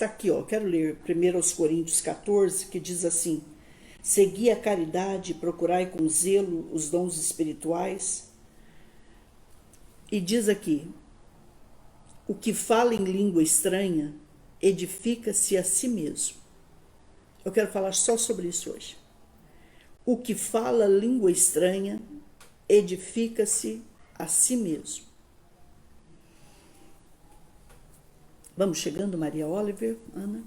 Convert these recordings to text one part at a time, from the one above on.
Tá aqui, ó, quero ler 1 Coríntios 14, que diz assim: segui a caridade, procurai com zelo os dons espirituais. E diz aqui: o que fala em língua estranha edifica-se a si mesmo. Eu quero falar só sobre isso hoje. O que fala língua estranha edifica-se a si mesmo. Vamos chegando, Maria Oliver, Ana.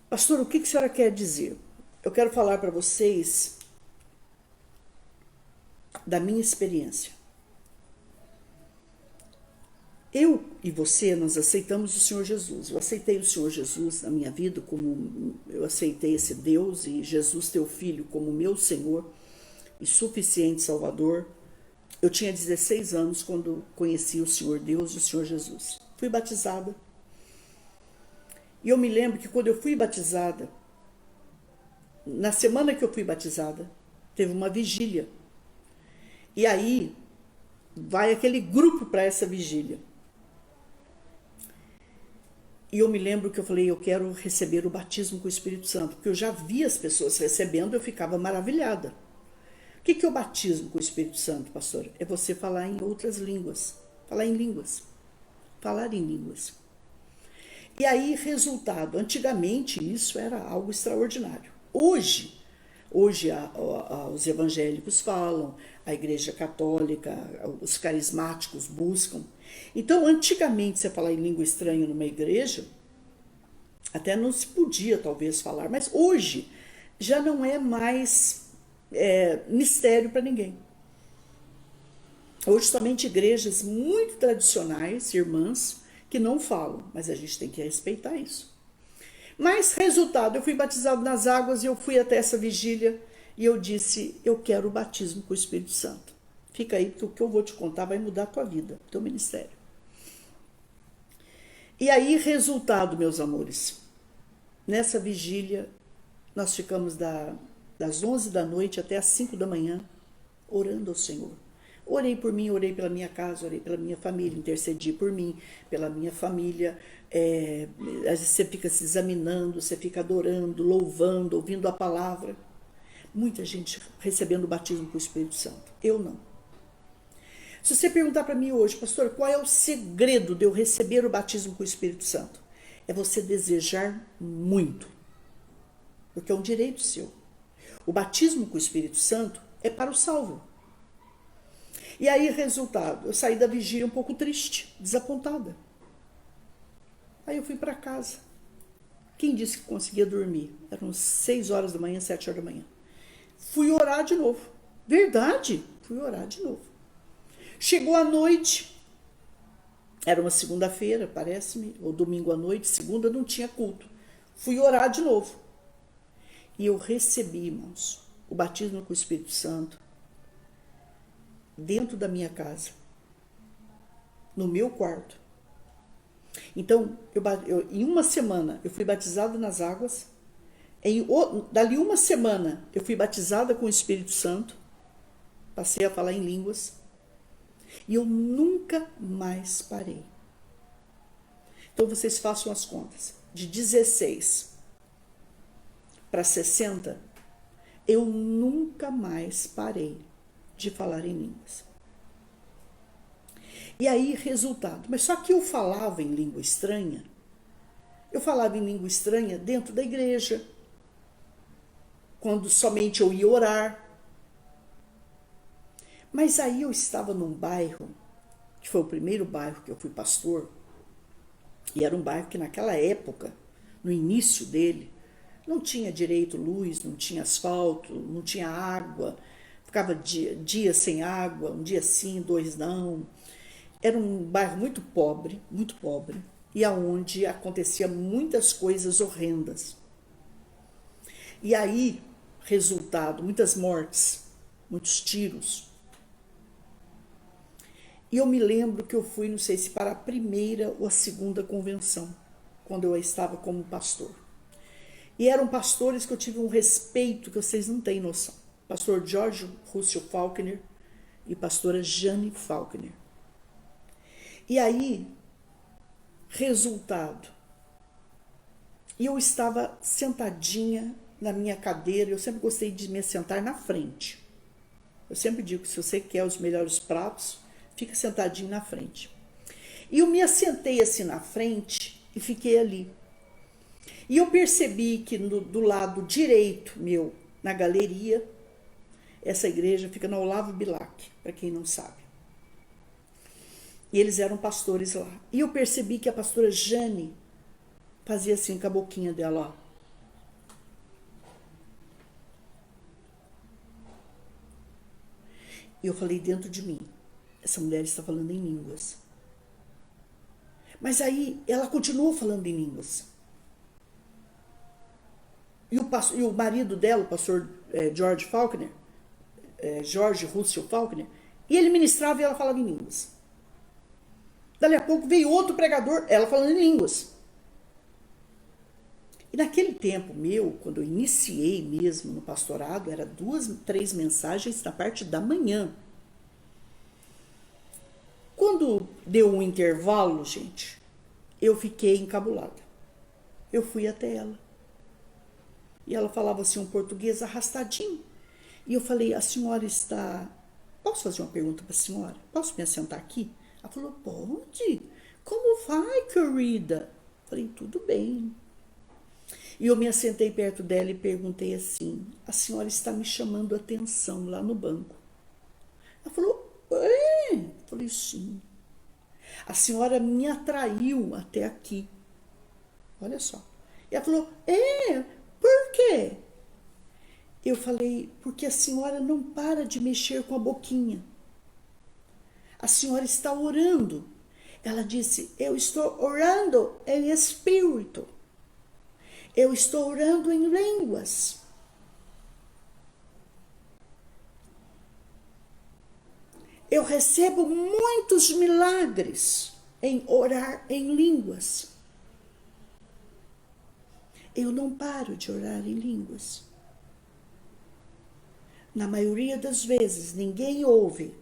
Pastor, o que a senhora quer dizer? Eu quero falar para vocês da minha experiência. Eu e você, nós aceitamos o Senhor Jesus. Eu aceitei o Senhor Jesus na minha vida, como eu aceitei esse Deus e Jesus, teu Filho, como meu Senhor e suficiente Salvador. Eu tinha 16 anos quando conheci o Senhor Deus e o Senhor Jesus. Fui batizada. E eu me lembro que quando eu fui batizada, na semana que eu fui batizada, teve uma vigília. E aí vai aquele grupo para essa vigília. E eu me lembro que eu falei, eu quero receber o batismo com o Espírito Santo, porque eu já vi as pessoas recebendo, eu ficava maravilhada. O que é o batismo com o Espírito Santo, pastor? É você falar em outras línguas, falar em línguas, falar em línguas. E aí, resultado, antigamente isso era algo extraordinário. Hoje os evangélicos falam, a Igreja Católica, os carismáticos buscam. Então, antigamente, você falar em língua estranha numa igreja, até não se podia talvez falar, mas hoje já não é mais mistério para ninguém. Hoje somente igrejas muito tradicionais, irmãs, que não falam, mas a gente tem que respeitar isso. Mas, resultado, eu fui batizado nas águas e eu fui até essa vigília e eu disse, eu quero o batismo com o Espírito Santo. Fica aí, que o que eu vou te contar vai mudar a tua vida, teu ministério. E aí, resultado, meus amores, nessa vigília, nós ficamos das 11 da noite até as 5 da manhã, orando ao Senhor. Orei por mim, orei pela minha casa, orei pela minha família, intercedi por mim, pela minha família. Às vezes você fica se examinando, você fica adorando, louvando, ouvindo a palavra. Muita gente recebendo o batismo com o Espírito Santo. Eu não. Se você perguntar para mim hoje, pastor, qual é o segredo de eu receber o batismo com o Espírito Santo? É você desejar muito, porque é um direito seu. O batismo com o Espírito Santo é para o salvo. E aí, resultado, eu saí da vigília um pouco triste, desapontada. Aí eu fui para casa. Quem disse que conseguia dormir? Eram 6 horas da manhã, 7 horas da manhã. Fui orar de novo. Verdade, fui orar de novo. Chegou a noite, era uma segunda-feira, parece-me, ou domingo à noite, segunda não tinha culto. Fui orar de novo. E eu recebi, irmãos, o batismo com o Espírito Santo dentro da minha casa, no meu quarto. Então, em uma semana, eu fui batizada nas águas. Dali uma semana, eu fui batizada com o Espírito Santo. Passei a falar em línguas. E eu nunca mais parei. Então, vocês façam as contas. De 16 para 60, eu nunca mais parei de falar em línguas. E aí, resultado. Mas só que eu falava em língua estranha. Eu falava em língua estranha dentro da igreja. Quando somente eu ia orar. Mas aí eu estava num bairro, que foi o primeiro bairro que eu fui pastor. E era um bairro que naquela época, no início dele, não tinha direito luz, não tinha asfalto, não tinha água. Ficava dias sem água, um dia sim, 2 não. Era um bairro muito pobre, e aonde acontecia muitas coisas horrendas. E aí, resultado, muitas mortes, muitos tiros. E eu me lembro que eu fui, não sei se para a primeira ou a segunda convenção, quando eu estava como pastor. E eram pastores que eu tive um respeito que vocês não têm noção. Pastor George Russell Faulkner e pastora Jane Faulkner. E aí, resultado, E eu estava sentadinha na minha cadeira. Eu sempre gostei de me sentar na frente. Eu sempre digo que se você quer os melhores pratos, fica sentadinho na frente. E eu me assentei assim na frente e fiquei ali. E eu percebi que do lado direito meu, na galeria, essa igreja fica na Olavo Bilac, para quem não sabe. E eles eram pastores lá. E eu percebi que a pastora Jane fazia assim com a boquinha dela, ó. E eu falei dentro de mim, essa mulher está falando em línguas. Mas aí ela continuou falando em línguas. E o marido dela, o pastor George Faulkner, George Russell Faulkner, e ele ministrava e ela falava em línguas. Dali a pouco veio outro pregador, ela falando em línguas. E naquele tempo meu, quando eu iniciei mesmo no pastorado, era 2, 3 mensagens na parte da manhã. Quando deu um intervalo, gente, eu fiquei encabulada. Eu fui até ela. E ela falava assim um português arrastadinho. E eu falei, a senhora está... Posso fazer uma pergunta para a senhora? Posso me assentar aqui? Ela falou, pode. Como vai, querida? Eu falei, tudo bem. E eu me assentei perto dela e perguntei assim, a senhora está me chamando a atenção lá no banco. Ela falou, é? Eu falei, sim. A senhora me atraiu até aqui. Olha só. E ela falou, por quê? Eu falei, porque a senhora não para de mexer com a boquinha. A senhora está orando. Ela disse, eu estou orando em espírito. Eu estou orando em línguas. Eu recebo muitos milagres em orar em línguas. Eu não paro de orar em línguas. Na maioria das vezes, ninguém ouve,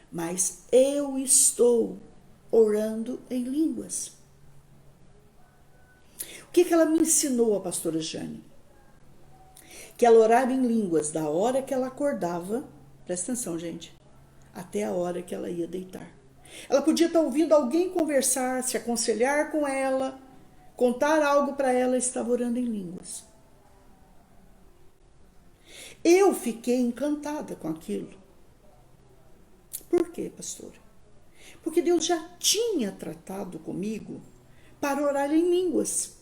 mas eu estou orando em línguas. O que ela me ensinou, a pastora Jane? Que ela orava em línguas da hora que ela acordava, presta atenção, gente, até a hora que ela ia deitar. Ela podia estar ouvindo alguém conversar, se aconselhar com ela, contar algo para ela, estava orando em línguas. Eu fiquei encantada com aquilo. Por quê, pastora? Porque Deus já tinha tratado comigo para orar em línguas.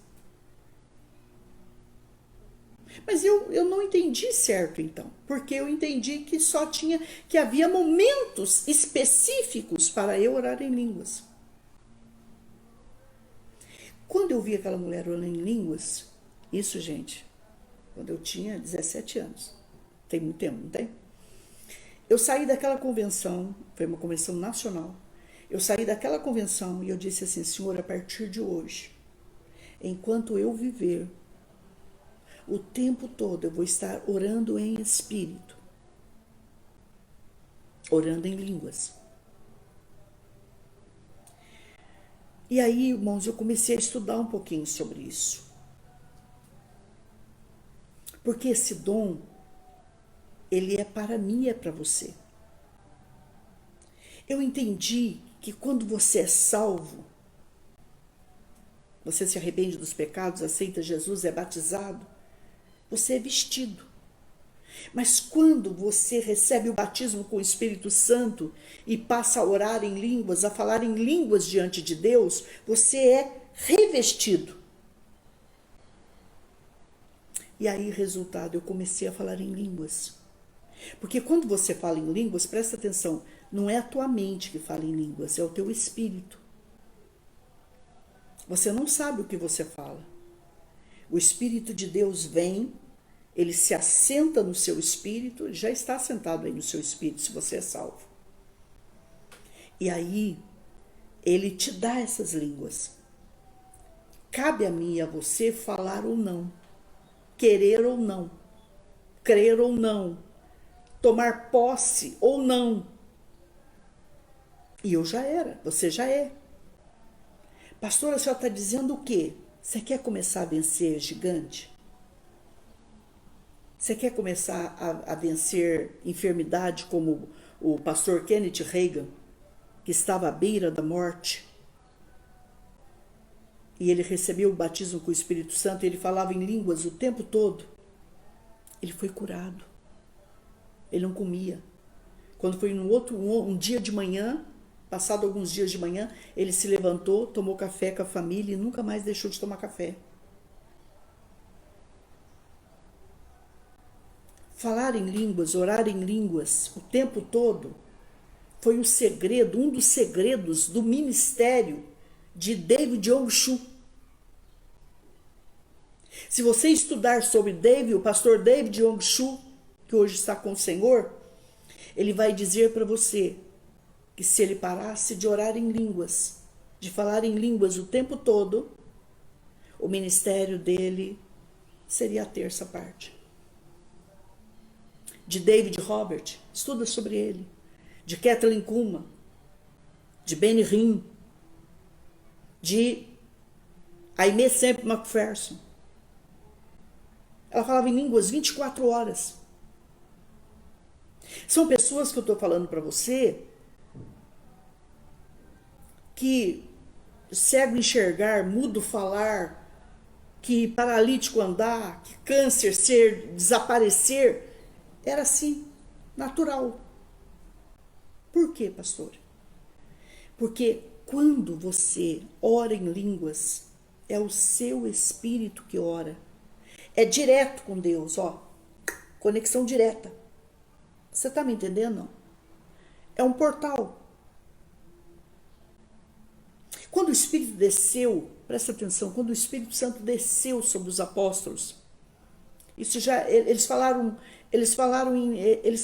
Mas eu não entendi certo então, porque eu entendi que havia momentos específicos para eu orar em línguas. Quando eu vi aquela mulher orando em línguas, isso, gente, quando eu tinha 17 anos, tem muito tempo, não tem? Eu saí daquela convenção, foi uma convenção nacional, eu saí daquela convenção e eu disse assim, Senhor, a partir de hoje, enquanto eu viver, o tempo todo eu vou estar orando em espírito, orando em línguas. E aí, irmãos, eu comecei a estudar um pouquinho sobre isso. Porque esse dom, ele é para mim e é para você. Eu entendi que quando você é salvo, você se arrepende dos pecados, aceita Jesus, é batizado, você é vestido. Mas quando você recebe o batismo com o Espírito Santo e passa a orar em línguas, a falar em línguas diante de Deus, você é revestido. E aí, resultado, eu comecei a falar em línguas. Porque quando você fala em línguas, presta atenção, não é a tua mente que fala em línguas, é o teu espírito. Você não sabe o que você fala. O Espírito de Deus vem, ele se assenta no seu espírito, ele já está sentado aí no seu espírito, se você é salvo. E aí, ele te dá essas línguas. Cabe a mim e a você falar ou não, querer ou não, crer ou não, tomar posse ou não. E eu já era, você já é. Pastora, a senhora está dizendo o quê? Você quer começar a vencer gigante? Você quer começar a vencer enfermidade como o pastor Kenneth Reagan, que estava à beira da morte? E ele recebeu o batismo com o Espírito Santo e ele falava em línguas o tempo todo. Ele foi curado. Ele não comia. Quando foi um dia de manhã, passado alguns dias de manhã, ele se levantou, tomou café com a família e nunca mais deixou de tomar café. Falar em línguas, orar em línguas o tempo todo foi um segredo, um dos segredos do ministério de David Young-Shu. Se você estudar sobre o pastor David Young-Shu, que hoje está com o Senhor, ele vai dizer para você que se ele parasse de orar em línguas, de falar em línguas o tempo todo, o ministério dele seria a terça parte. De David Robert, estuda sobre ele. De Kathleen Kuhlman, de Benny Hinn, de Aimee Semple McPherson. Ela falava em línguas 24 horas. São pessoas que eu estou falando para você que cego enxergar, mudo falar, que paralítico andar, que câncer desaparecer, era assim, natural. Por quê, pastor? Porque quando você ora em línguas, é o seu espírito que ora. É direto com Deus, ó. Conexão direta. Você está me entendendo? É um portal. Quando o Espírito desceu, presta atenção, quando o Espírito Santo desceu sobre os apóstolos, isso já, eles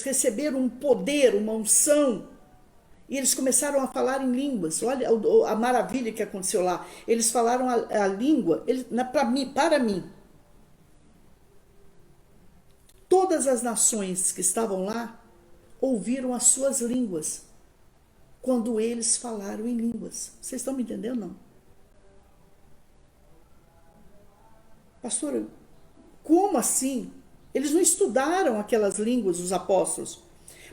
receberam um poder, uma unção, e eles começaram a falar em línguas. Olha a maravilha que aconteceu lá. Eles falaram a língua, para mim. Todas as nações que estavam lá ouviram as suas línguas quando eles falaram em línguas. Vocês estão me entendendo, não? Pastor, como assim? Eles não estudaram aquelas línguas, os apóstolos.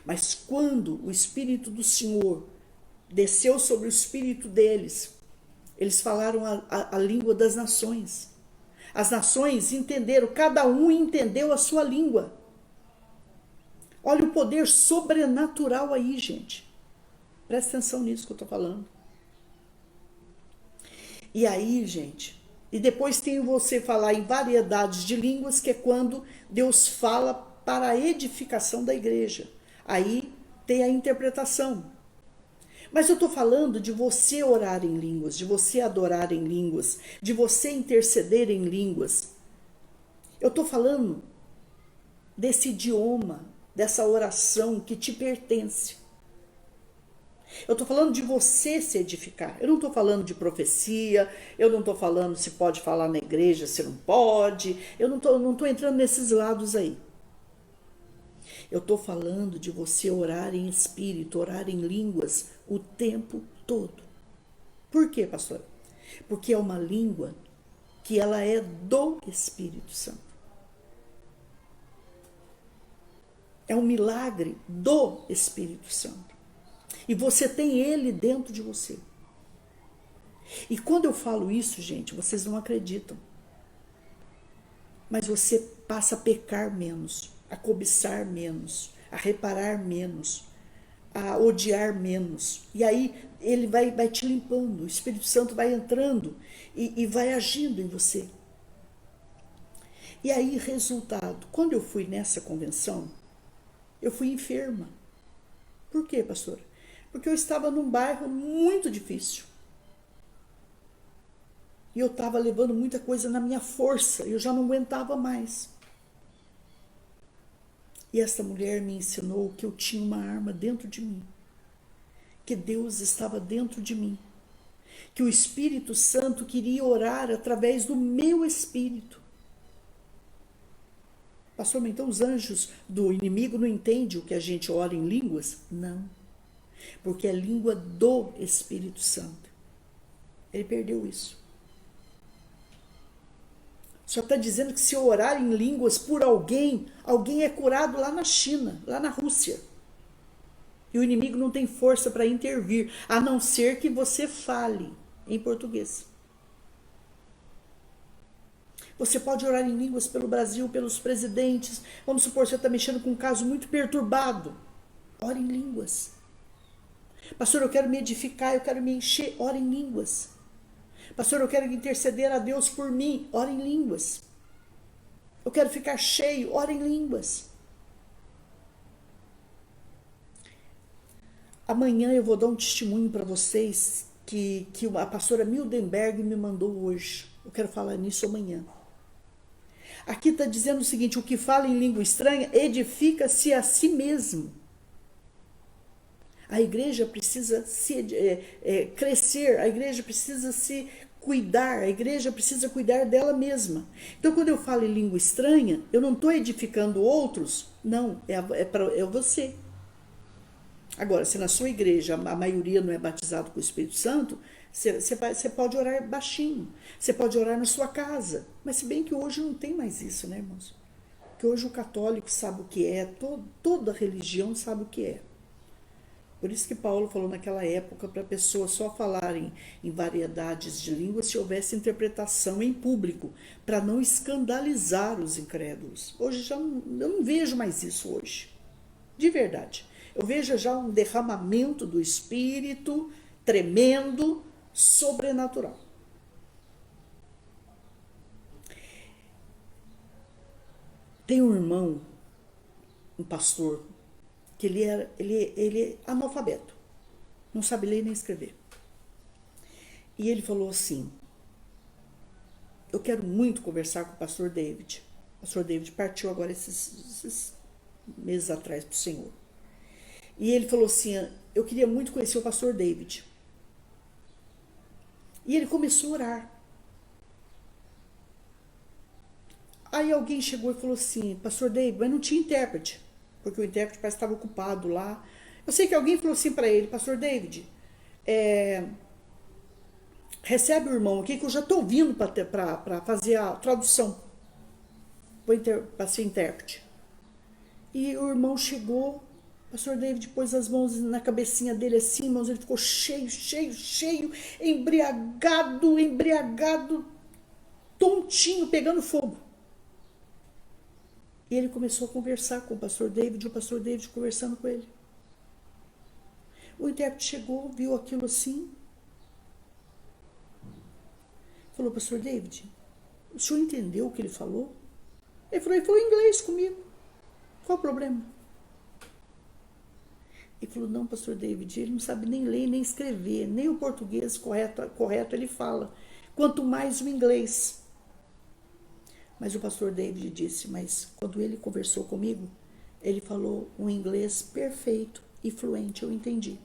Mas quando o Espírito do Senhor desceu sobre o espírito deles, eles falaram a língua das nações. As nações entenderam, cada um entendeu a sua língua. Olha o poder sobrenatural aí, gente. Presta atenção nisso que eu estou falando. E aí, gente, e depois tem você falar em variedades de línguas, que é quando Deus fala para a edificação da igreja. Aí tem a interpretação. Mas eu estou falando de você orar em línguas, de você adorar em línguas, de você interceder em línguas. Eu estou falando desse idioma, dessa oração que te pertence. Eu estou falando de você se edificar. Eu não estou falando de profecia, eu não estou falando se pode falar na igreja, se não pode. Eu não estou entrando nesses lados aí. Eu estou falando de você orar em espírito, orar em línguas o tempo todo. Por quê, pastor? Porque é uma língua que ela é do Espírito Santo. É um milagre do Espírito Santo. E você tem ele dentro de você. E quando eu falo isso, gente, vocês não acreditam. Mas você passa a pecar menos, a cobiçar menos, a reparar menos, a odiar menos. E aí ele vai te limpando, o Espírito Santo vai entrando e vai agindo em você. E aí, resultado, quando eu fui nessa convenção, eu fui enferma. Por quê, pastor? Porque eu estava num bairro muito difícil. E eu estava levando muita coisa na minha força, eu já não aguentava mais. E essa mulher me ensinou que eu tinha uma arma dentro de mim, que Deus estava dentro de mim, que o Espírito Santo queria orar através do meu espírito. Pastor, mas então os anjos do inimigo não entendem o que a gente ora em línguas? Não, porque é língua do Espírito Santo. Ele perdeu isso. Só está dizendo que se orar em línguas por alguém, alguém é curado lá na China, lá na Rússia. E o inimigo não tem força para intervir, a não ser que você fale em português. Você pode orar em línguas pelo Brasil, pelos presidentes. Vamos supor, você está mexendo com um caso muito perturbado. Ore em línguas. Pastor, eu quero me edificar, eu quero me encher. Ore em línguas. Pastor, eu quero interceder a Deus por mim. Ore em línguas. Eu quero ficar cheio. Ore em línguas. Amanhã eu vou dar um testemunho para vocês que a pastora Mildenberg me mandou hoje. Eu quero falar nisso amanhã. Aqui está dizendo o seguinte: o que fala em língua estranha edifica-se a si mesmo. A igreja precisa crescer, a igreja precisa se cuidar, a igreja precisa cuidar dela mesma. Então, quando eu falo em língua estranha, eu não estou edificando outros, não, é você. Agora, se na sua igreja a maioria não é batizado com o Espírito Santo, você pode orar baixinho, você pode orar na sua casa. Mas se bem que hoje não tem mais isso, né, irmãos? Porque hoje o católico sabe o que é, toda religião sabe o que é. Por isso que Paulo falou naquela época para pessoas só falarem em variedades de línguas se houvesse interpretação em público, para não escandalizar os incrédulos. Hoje eu não vejo mais isso hoje, de verdade. Eu vejo já um derramamento do Espírito tremendo, sobrenatural. Tem um irmão, um pastor, que ele é analfabeto, não sabe ler nem escrever. E ele falou assim: eu quero muito conversar com o pastor David. O pastor David partiu agora esses meses atrás para o Senhor. E ele falou assim: eu queria muito conhecer o pastor David. E ele começou a orar. Aí alguém chegou e falou assim: pastor David, mas não tinha intérprete, porque o intérprete parece que estava ocupado lá. Eu sei que alguém falou assim para ele: pastor David, recebe o irmão aqui que eu já estou vindo para fazer a tradução, para ser intérprete. E o irmão chegou, o pastor David pôs as mãos na cabecinha dele assim, irmãos, ele ficou cheio, embriagado, tontinho, pegando fogo. E ele começou a conversar com o pastor David, e o pastor David conversando com ele. O intérprete chegou, viu aquilo assim, falou: pastor David, o senhor entendeu o que ele falou? Ele falou inglês comigo. Qual o problema? Ele falou: não, pastor David, ele não sabe nem ler nem escrever, nem o português correto ele fala, quanto mais o inglês. Mas o pastor David disse: mas quando ele conversou comigo, ele falou um inglês perfeito e fluente, eu entendi.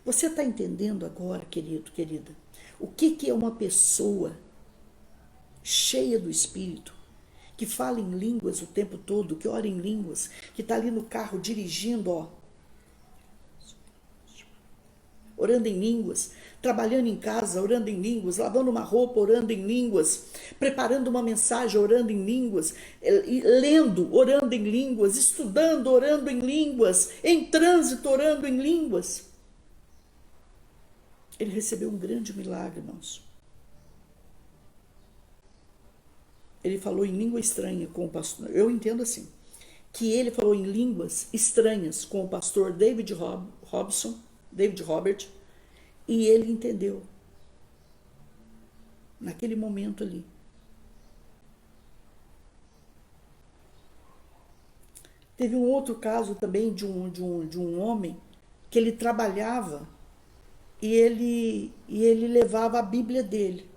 Você está entendendo agora, querido, querida, o que é uma pessoa cheia do Espírito, que fala em línguas o tempo todo, que ora em línguas, que está ali no carro dirigindo, orando em línguas, trabalhando em casa, orando em línguas, lavando uma roupa, orando em línguas, preparando uma mensagem, orando em línguas, lendo, orando em línguas, estudando, orando em línguas, em trânsito, orando em línguas. Ele recebeu um grande milagre, irmãos. Ele falou em língua estranha com o pastor, eu entendo assim, que ele falou em línguas estranhas com o pastor David Robert, e ele entendeu, naquele momento ali. Teve um outro caso também de um homem que ele trabalhava e ele levava a Bíblia dele.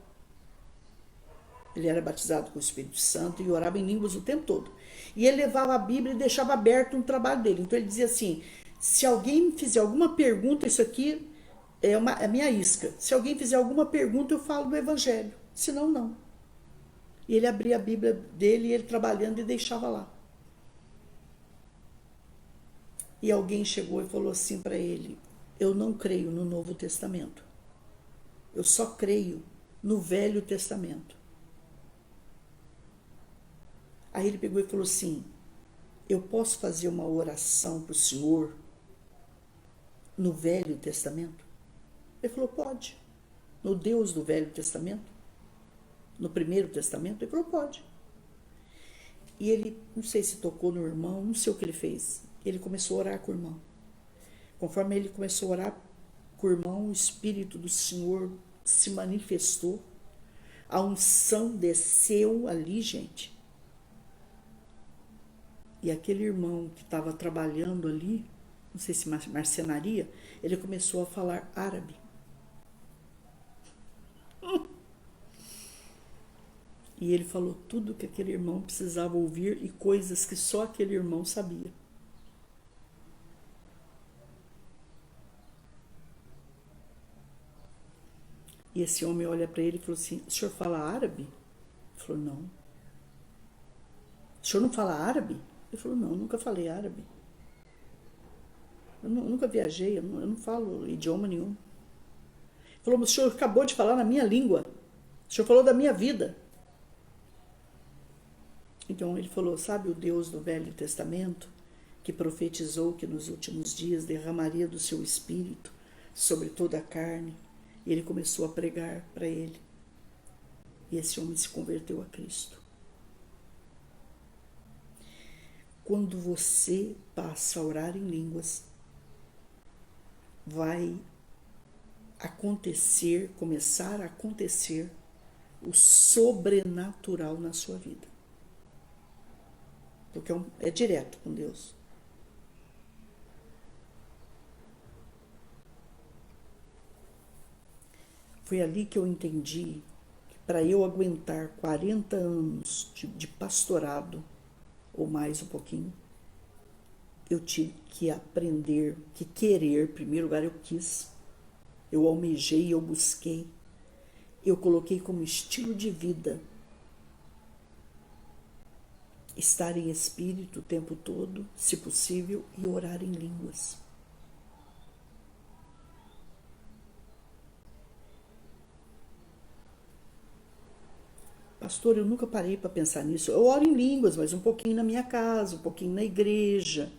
Ele era batizado com o Espírito Santo e orava em línguas o tempo todo. E ele levava a Bíblia e deixava aberto no trabalho dele. Então ele dizia assim: se alguém fizer alguma pergunta, isso aqui é a minha isca. Se alguém fizer alguma pergunta, eu falo do Evangelho. Senão, não. E ele abria a Bíblia dele, ele trabalhando, e deixava lá. E alguém chegou e falou assim para ele: eu não creio no Novo Testamento. Eu só creio no Velho Testamento. Aí ele pegou e falou assim: eu posso fazer uma oração para o senhor no Velho Testamento? Ele falou: pode. No Deus do Velho Testamento? No Primeiro Testamento? Ele falou: pode. E ele, não sei se tocou no irmão, não sei o que ele fez. Ele começou a orar com o irmão. Conforme ele começou a orar com o irmão, o Espírito do Senhor se manifestou. A unção desceu ali, gente. E aquele irmão que estava trabalhando ali, não sei se marcenaria, ele começou a falar árabe. E ele falou tudo que aquele irmão precisava ouvir e coisas que só aquele irmão sabia. E esse homem olha para ele e falou assim: o senhor fala árabe? Ele falou: não. O senhor não fala árabe? Ele falou: não, nunca falei árabe. Eu nunca viajei, eu não falo idioma nenhum. Ele falou: mas o senhor acabou de falar na minha língua. O senhor falou da minha vida. Então ele falou: sabe o Deus do Velho Testamento, que profetizou que nos últimos dias derramaria do seu espírito sobre toda a carne? E ele começou a pregar para ele. E esse homem se converteu a Cristo. Quando você passa a orar em línguas, vai acontecer, começar a acontecer o sobrenatural na sua vida. Porque é direto com Deus. Foi ali que eu entendi que para eu aguentar 40 anos de pastorado, ou mais um pouquinho, eu tive que aprender, que querer. Em primeiro lugar eu quis, eu almejei, eu busquei, eu coloquei como estilo de vida estar em espírito o tempo todo, se possível, e orar em línguas. Pastor, eu nunca parei para pensar nisso. Eu oro em línguas, mas um pouquinho na minha casa, um pouquinho na igreja.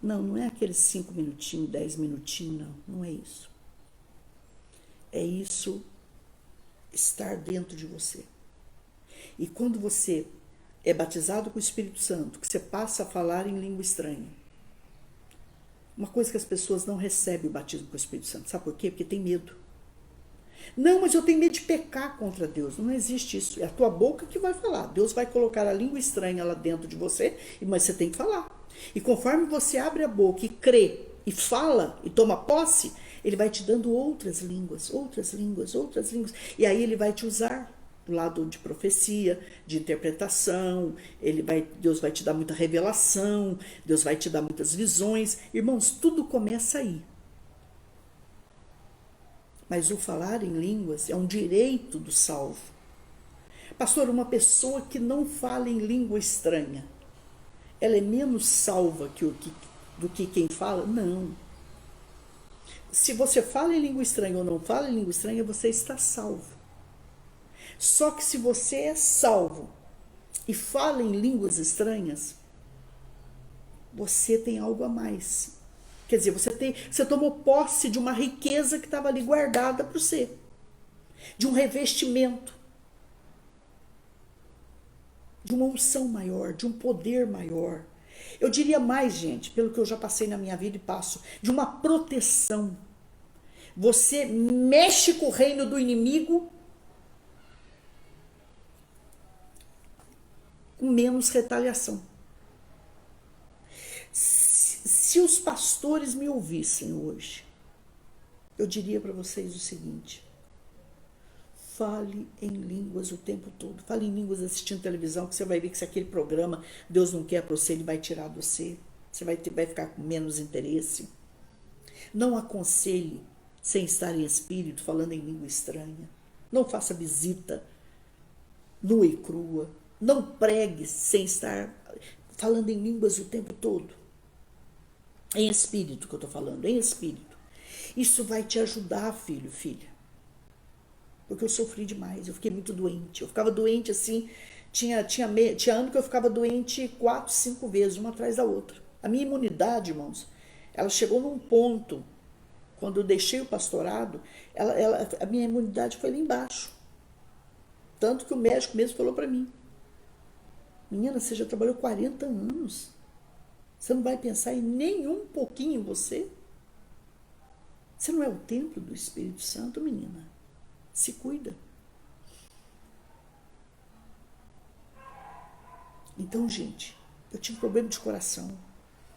Não, não é aqueles 5 minutinhos, 10 minutinhos, não é isso. É isso estar dentro de você. E quando você é batizado com o Espírito Santo, que você passa a falar em língua estranha, uma coisa que as pessoas não recebem o batismo com o Espírito Santo. Sabe por quê? Porque tem medo. Não, mas eu tenho medo de pecar contra Deus. Não existe isso. É a tua boca que vai falar. Deus vai colocar a língua estranha lá dentro de você, mas você tem que falar. E conforme você abre a boca e crê, e fala, e toma posse, ele vai te dando outras línguas, outras línguas, outras línguas. E aí ele vai te usar do lado de profecia, de interpretação. Deus vai te dar muita revelação, Deus vai te dar muitas visões. Irmãos, tudo começa aí. Mas o falar em línguas é um direito do salvo. Pastor, uma pessoa que não fala em língua estranha, ela é menos salva do que quem fala? Não. Se você fala em língua estranha ou não fala em língua estranha, você está salvo. Só que se você é salvo e fala em línguas estranhas, você tem algo a mais. Quer dizer, você tomou posse de uma riqueza que estava ali guardada para você, de um revestimento, de uma unção maior, de um poder maior. Eu diria mais, gente, pelo que eu já passei na minha vida e passo, de uma proteção. Você mexe com o reino do inimigo com menos retaliação. Se os pastores me ouvissem hoje, eu diria para vocês o seguinte: fale em línguas o tempo todo. Fale em línguas assistindo televisão, que você vai ver que se aquele programa Deus não quer para você, ele vai tirar de você. Você vai ficar com menos interesse. Não aconselhe sem estar em espírito, falando em língua estranha. Não faça visita nua e crua. Não pregue sem estar falando em línguas o tempo todo. Em espírito que eu estou falando, em espírito. Isso vai te ajudar, filho, filha. Porque eu sofri demais, eu fiquei muito doente. Eu ficava doente assim, Tinha ano que eu ficava doente 4, 5 vezes, uma atrás da outra. A minha imunidade, irmãos, ela chegou num ponto, quando eu deixei o pastorado, a minha imunidade foi lá embaixo. Tanto que o médico mesmo falou para mim: menina, você já trabalhou 40 anos. Você não vai pensar em nenhum pouquinho em você? Você não é o templo do Espírito Santo, menina? Se cuida. Então, gente, eu tive problema de coração.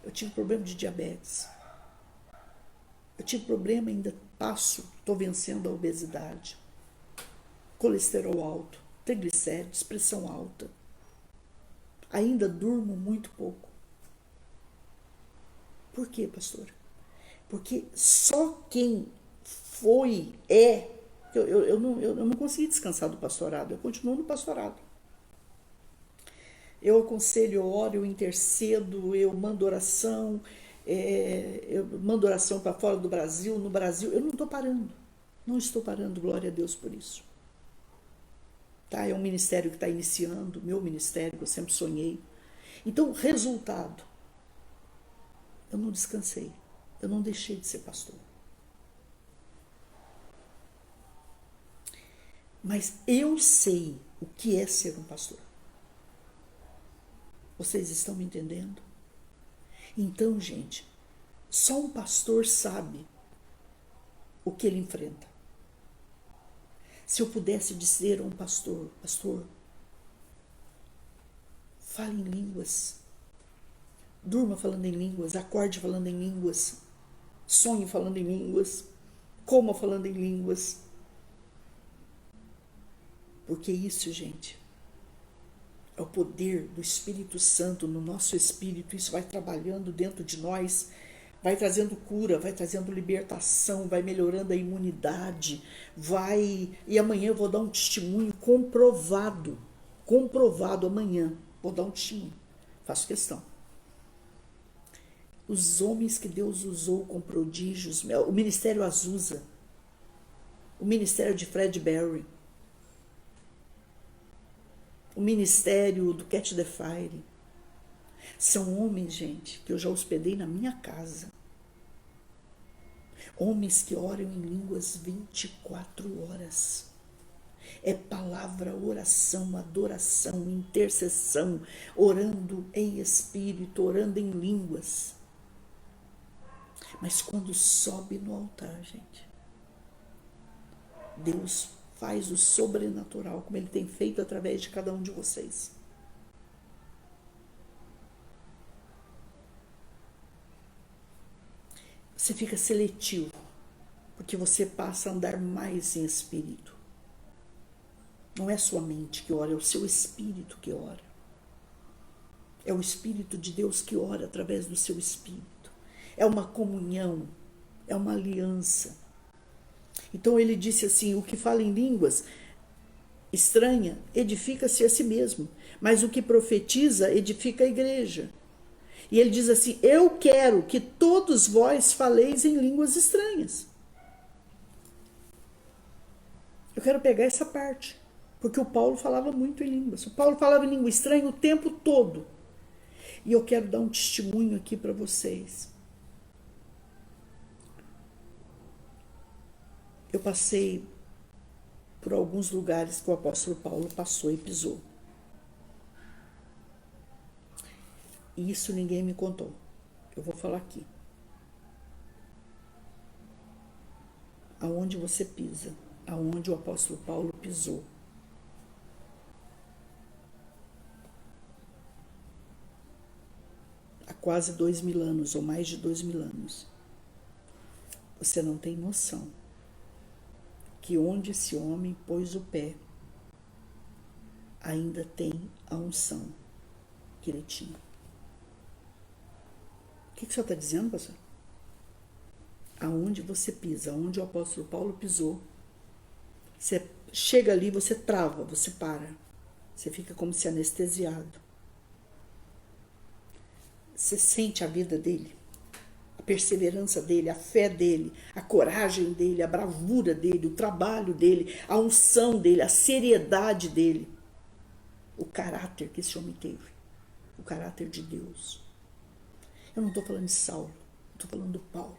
Eu tive problema de diabetes. Eu tive problema, ainda estou vencendo a obesidade. Colesterol alto, triglicéridos, pressão alta. Ainda durmo muito pouco. Por quê, pastora? Porque só quem eu não consegui descansar do pastorado, eu continuo no pastorado. Eu aconselho, eu oro, eu intercedo, eu mando oração para fora do Brasil, no Brasil, eu não estou parando. Não estou parando, glória a Deus por isso. Tá? É um ministério que está iniciando, meu ministério, que eu sempre sonhei. Então, resultado, eu não descansei, eu não deixei de ser pastor. Mas eu sei o que é ser um pastor. Vocês estão me entendendo? Então, gente, só um pastor sabe o que ele enfrenta. Se eu pudesse dizer a um pastor, pastor, fale em línguas, durma falando em línguas, acorde falando em línguas, sonhe falando em línguas, coma falando em línguas. Porque isso, gente, é o poder do Espírito Santo no nosso espírito. Isso vai trabalhando dentro de nós, vai trazendo cura, vai trazendo libertação, vai melhorando a imunidade, E amanhã eu vou dar um testemunho comprovado amanhã. Vou dar um testemunho, faço questão. Os homens que Deus usou com prodígios, o Ministério Azusa, o Ministério de Fred Berry, o Ministério do Catch the Fire, são homens, gente, que eu já hospedei na minha casa. Homens que oram em línguas 24 horas. É palavra, oração, adoração, intercessão, orando em espírito, orando em línguas. Mas quando sobe no altar, gente, Deus faz o sobrenatural, como Ele tem feito através de cada um de vocês. Você fica seletivo, porque você passa a andar mais em espírito. Não é sua mente que ora, é o seu espírito que ora. É o Espírito de Deus que ora através do seu espírito. É uma comunhão, é uma aliança. Então ele disse assim: o que fala em línguas estranha edifica-se a si mesmo, mas o que profetiza edifica a igreja. E ele diz assim: eu quero que todos vós faleis em línguas estranhas. Eu quero pegar essa parte, porque o Paulo falava muito em línguas. O Paulo falava em língua estranha o tempo todo. E eu quero dar um testemunho aqui para vocês. Eu passei por alguns lugares que o apóstolo Paulo passou e pisou. E isso ninguém me contou. Eu vou falar aqui. Aonde você pisa, aonde o apóstolo Paulo pisou. Há quase 2000 anos, ou mais de 2000 anos. Você não tem noção que onde esse homem pôs o pé, ainda tem a unção que ele tinha. O que o senhor está dizendo, pastor? Aonde você pisa, aonde o apóstolo Paulo pisou, você chega ali, você trava, você para. Você fica como se anestesiado. Você sente a vida dele, a perseverança dele, a fé dele, a coragem dele, a bravura dele, o trabalho dele, a unção dele, a seriedade dele. o caráter que esse homem teve, o caráter de Deus. Eu não estou falando de Saulo, estou falando do Paulo.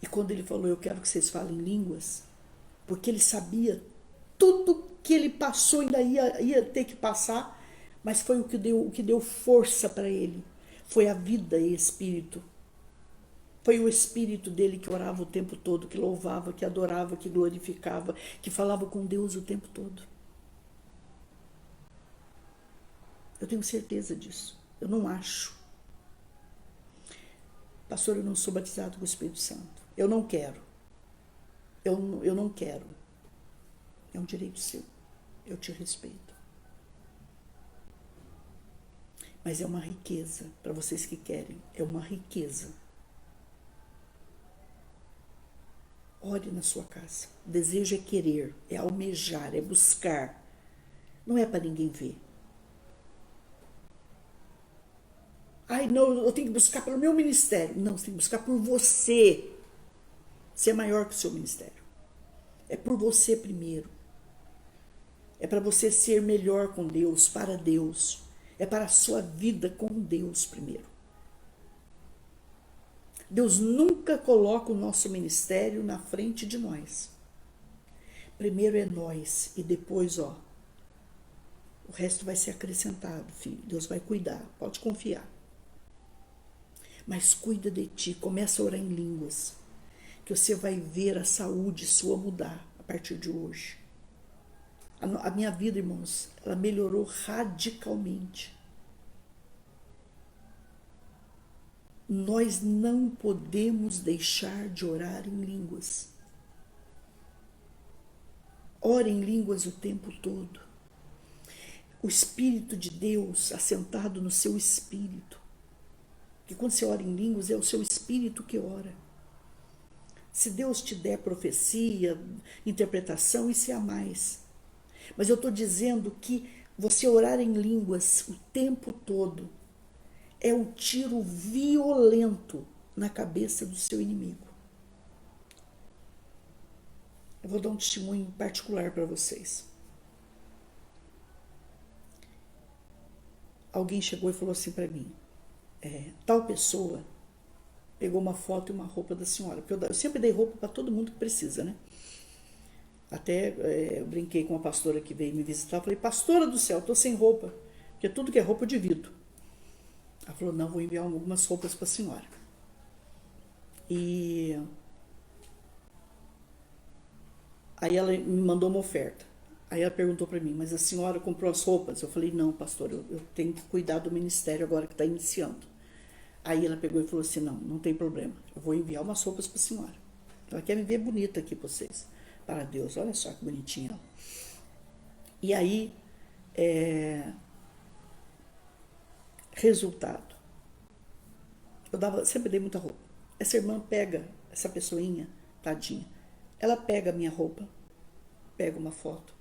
E quando ele falou, eu quero que vocês falem línguas, porque ele sabia tudo que ele passou, ainda ia ter que passar, mas foi o que deu força para ele. Foi a vida e espírito. Foi o espírito dele que orava o tempo todo, que louvava, que adorava, que glorificava, que falava com Deus o tempo todo. Eu tenho certeza disso. Eu não acho. Pastor, eu não sou batizado com o Espírito Santo. Eu não quero. Eu não quero. É um direito seu. Eu te respeito. Mas é uma riqueza para vocês que querem. É uma riqueza. Ore na sua casa. O desejo é querer, é almejar, é buscar. Não é para ninguém ver. Ai, não, eu tenho que buscar pelo meu ministério. Não, você tem que buscar por você. Você é maior que o seu ministério. É por você primeiro. É para você ser melhor com Deus, para Deus. É para a sua vida com Deus primeiro. Deus nunca coloca o nosso ministério na frente de nós. Primeiro é nós e depois, o resto vai ser acrescentado, filho. Deus vai cuidar, pode confiar. Mas cuida de ti, começa a orar em línguas, que você vai ver a saúde sua mudar a partir de hoje. A minha vida, irmãos, ela melhorou radicalmente. Nós não podemos deixar de orar em línguas. Ore em línguas o tempo todo. O Espírito de Deus assentado no seu espírito. Porque quando você ora em línguas, é o seu espírito que ora. Se Deus te der profecia, interpretação, isso é a mais. Mas eu estou dizendo que você orar em línguas o tempo todo é um tiro violento na cabeça do seu inimigo. Eu vou dar um testemunho particular para vocês. Alguém chegou e falou assim para mim, tal pessoa pegou uma foto e uma roupa da senhora, porque eu sempre dei roupa para todo mundo que precisa, né? Até eu brinquei com uma pastora que veio me visitar, eu falei, pastora do céu, estou sem roupa, porque tudo que é roupa eu divido. Ela falou, não, vou enviar algumas roupas para a senhora. E aí ela me mandou uma oferta. Aí ela perguntou para mim, mas a senhora comprou as roupas? Eu falei, não, pastor, eu tenho que cuidar do ministério agora que está iniciando. Aí ela pegou e falou assim, não tem problema, eu vou enviar umas roupas para a senhora. Ela quer me ver bonita aqui para vocês. Para Deus, olha só que bonitinha. E aí, resultado. Sempre dei muita roupa. Essa irmã pega, essa pessoinha, tadinha, ela pega a minha roupa, pega uma foto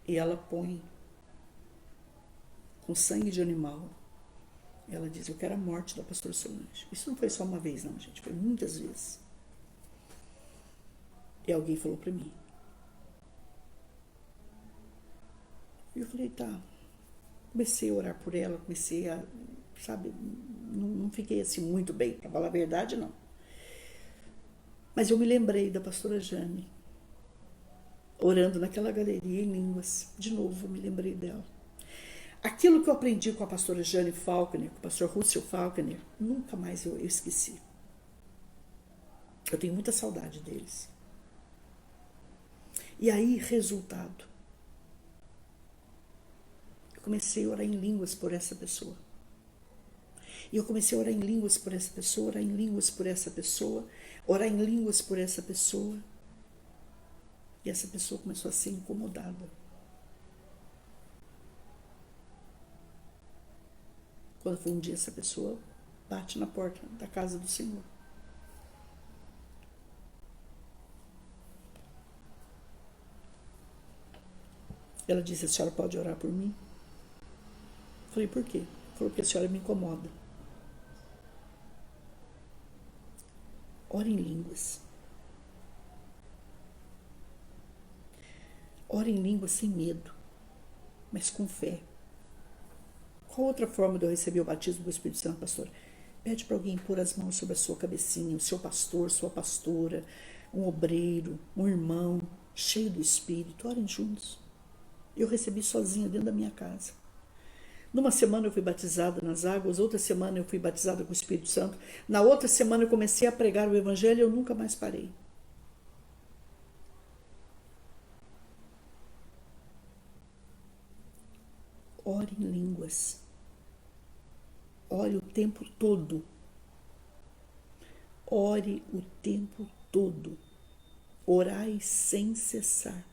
e ela põe com sangue de animal. Ela diz, eu quero a morte da pastora Solange. Isso não foi só uma vez, não, gente, foi muitas vezes. E alguém falou para mim. E eu falei, tá. Comecei a orar por ela, comecei a, sabe, não fiquei assim muito bem, para falar a verdade, não. Mas eu me lembrei da pastora Jane, orando naquela galeria em línguas. De novo, eu me lembrei dela. Aquilo que eu aprendi com a pastora Jane Falconer, com o pastor Russell Falconer, nunca mais eu esqueci. Eu tenho muita saudade deles. E aí, resultado. Eu comecei a orar em línguas por essa pessoa. E eu comecei a orar em línguas por essa pessoa, orar em línguas por essa pessoa, orar em línguas por essa pessoa. E essa pessoa começou a ser incomodada. Quando foi um dia, essa pessoa bate na porta da casa do Senhor. Ela disse, a senhora pode orar por mim? Eu falei, por quê? Falou, porque a senhora me incomoda. Ore em línguas. Ore em língua sem medo, mas com fé. Qual outra forma de eu receber o batismo do Espírito Santo, pastor? Pede para alguém pôr as mãos sobre a sua cabecinha, o seu pastor, sua pastora, um obreiro, um irmão, cheio do Espírito. Orem juntos. Eu recebi sozinha dentro da minha casa. Numa semana eu fui batizada nas águas, outra semana eu fui batizada com o Espírito Santo. Na outra semana eu comecei a pregar o Evangelho e eu nunca mais parei. Ore em línguas. Ore o tempo todo. Ore o tempo todo. Orai sem cessar.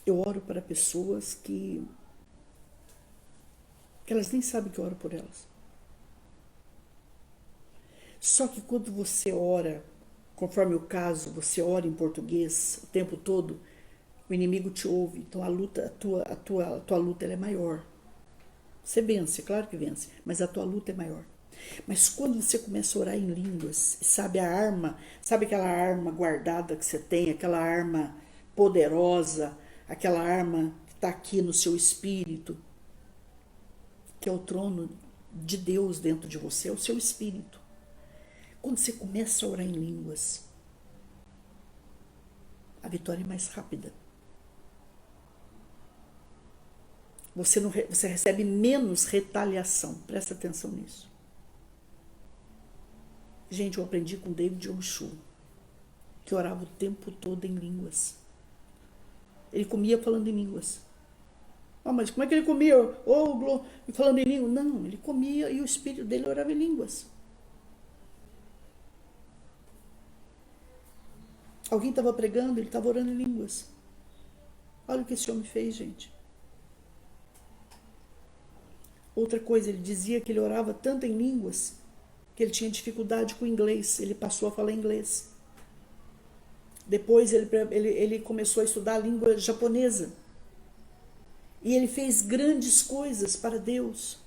Eu oro para pessoas que elas nem sabem que eu oro por elas. Só que quando você ora, conforme o caso, você ora em português o tempo todo, o inimigo te ouve. Então a luta, a tua luta ela é maior. Você vence, claro que vence, mas a tua luta é maior. Mas quando você começa a orar em línguas, sabe a arma, sabe aquela arma guardada que você tem, aquela arma poderosa, aquela arma que está aqui no seu espírito, que é o trono de Deus dentro de você, é o seu espírito. Quando você começa a orar em línguas, a vitória é mais rápida. Você recebe menos retaliação. Presta atenção nisso. Gente, eu aprendi com David Osho, que orava o tempo todo em línguas. Ele comia falando em línguas. Ah, mas como é que ele comia? Falando em línguas? Não, ele comia e o espírito dele orava em línguas. Alguém estava pregando, ele estava orando em línguas. Olha o que esse homem fez, gente. Outra coisa, ele dizia que ele orava tanto em línguas que ele tinha dificuldade com o inglês. Ele passou a falar inglês. Depois ele começou a estudar a língua japonesa. E ele fez grandes coisas para Deus.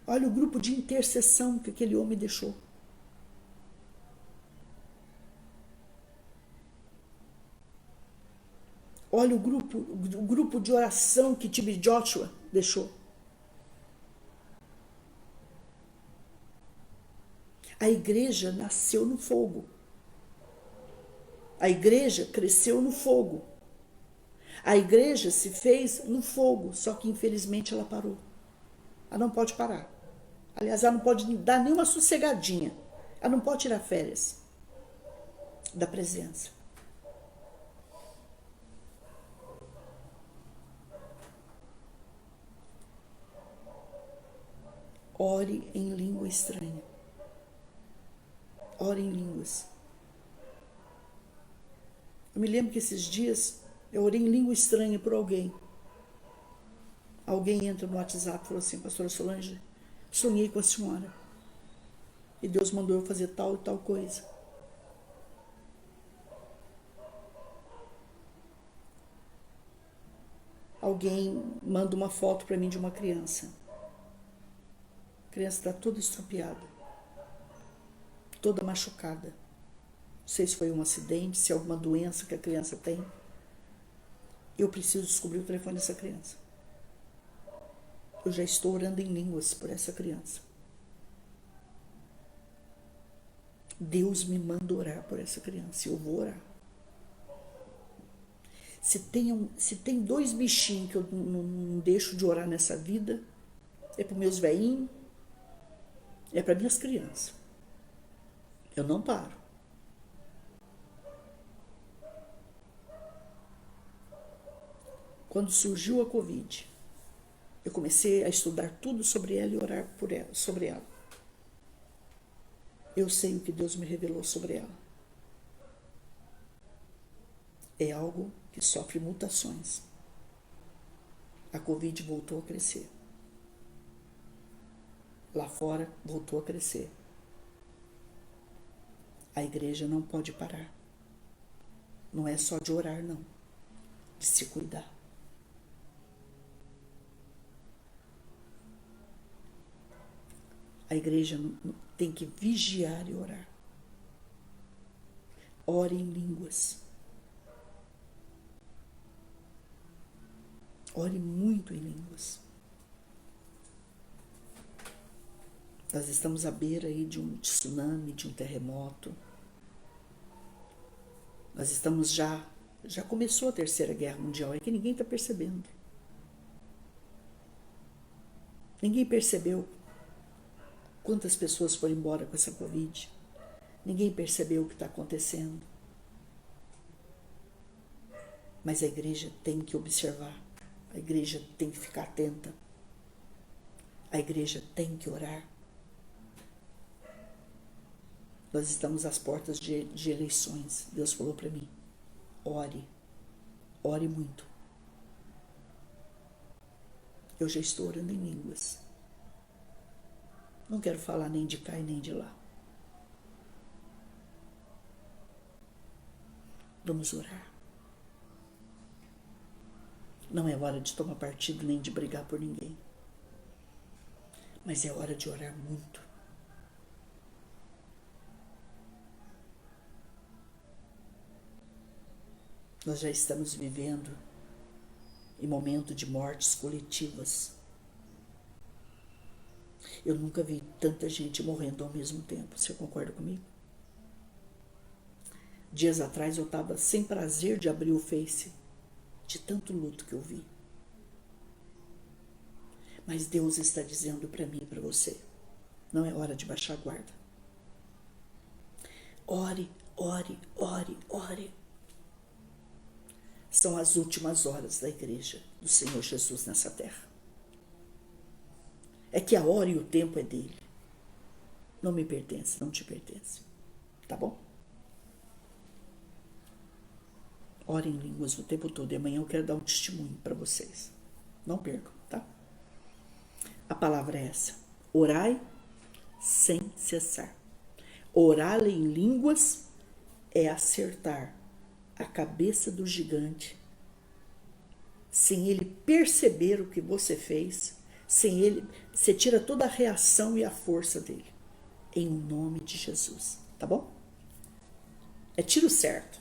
Olha o grupo de intercessão que aquele homem deixou. Olha o grupo de oração que T.B. Joshua deixou. A igreja nasceu no fogo. A igreja cresceu no fogo. A igreja se fez no fogo, só que infelizmente ela parou. Ela não pode parar. Aliás, ela não pode dar nenhuma sossegadinha. Ela não pode tirar férias da presença. Ore em língua estranha. Ore em línguas. Eu me lembro que esses dias eu orei em língua estranha por alguém. Alguém entra no WhatsApp e falou assim: pastora Solange, sonhei com a senhora. E Deus mandou eu fazer tal e tal coisa. Alguém manda uma foto para mim de uma criança. A criança está toda estrupiada, toda machucada. Não sei se foi um acidente, se é alguma doença que a criança tem. Eu preciso descobrir o telefone dessa criança. Eu já estou orando em línguas por essa criança. Deus me manda orar por essa criança e eu vou orar. Se tem dois bichinhos que eu não deixo de orar nessa vida, é para os meus velhinhos, é para minhas crianças. Eu não paro. Quando surgiu a Covid, eu comecei a estudar tudo sobre ela e orar sobre ela. Eu sei o que Deus me revelou sobre ela. É algo que sofre mutações. A Covid voltou a crescer. Lá fora voltou a crescer. A igreja não pode parar. Não é só de orar, não. De se cuidar. A igreja tem que vigiar e orar. Ore em línguas. Ore muito em línguas. Nós estamos à beira aí de um tsunami, de um terremoto. Nós estamos já começou a Terceira Guerra Mundial, é que ninguém está percebendo. Ninguém percebeu quantas pessoas foram embora com essa Covid. Ninguém percebeu o que está acontecendo. Mas a igreja tem que observar. A igreja tem que ficar atenta. A igreja tem que orar. Nós estamos às portas de eleições. Deus falou para mim, ore. Ore muito. Eu já estou orando em línguas. Não quero falar nem de cá e nem de lá. Vamos orar. Não é hora de tomar partido nem de brigar por ninguém. Mas é hora de orar muito. Nós já estamos vivendo em momento de mortes coletivas. Eu nunca vi tanta gente morrendo ao mesmo tempo. Você concorda comigo? Dias atrás eu estava sem prazer de abrir o Face, de tanto luto que eu vi. Mas Deus está dizendo para mim e para você, não é hora de baixar a guarda. Ore, ore, ore, ore. São as últimas horas da igreja do Senhor Jesus nessa terra. É que a hora e o tempo é dele. Não me pertence, não te pertence. Tá bom? Ore em línguas o tempo todo. E amanhã eu quero dar um testemunho para vocês. Não percam, tá? A palavra é essa. Orai sem cessar. Orar em línguas é acertar a cabeça do gigante sem ele perceber o que você fez, sem ele, você tira toda a reação e a força dele. Em nome de Jesus, tá bom? É tiro certo.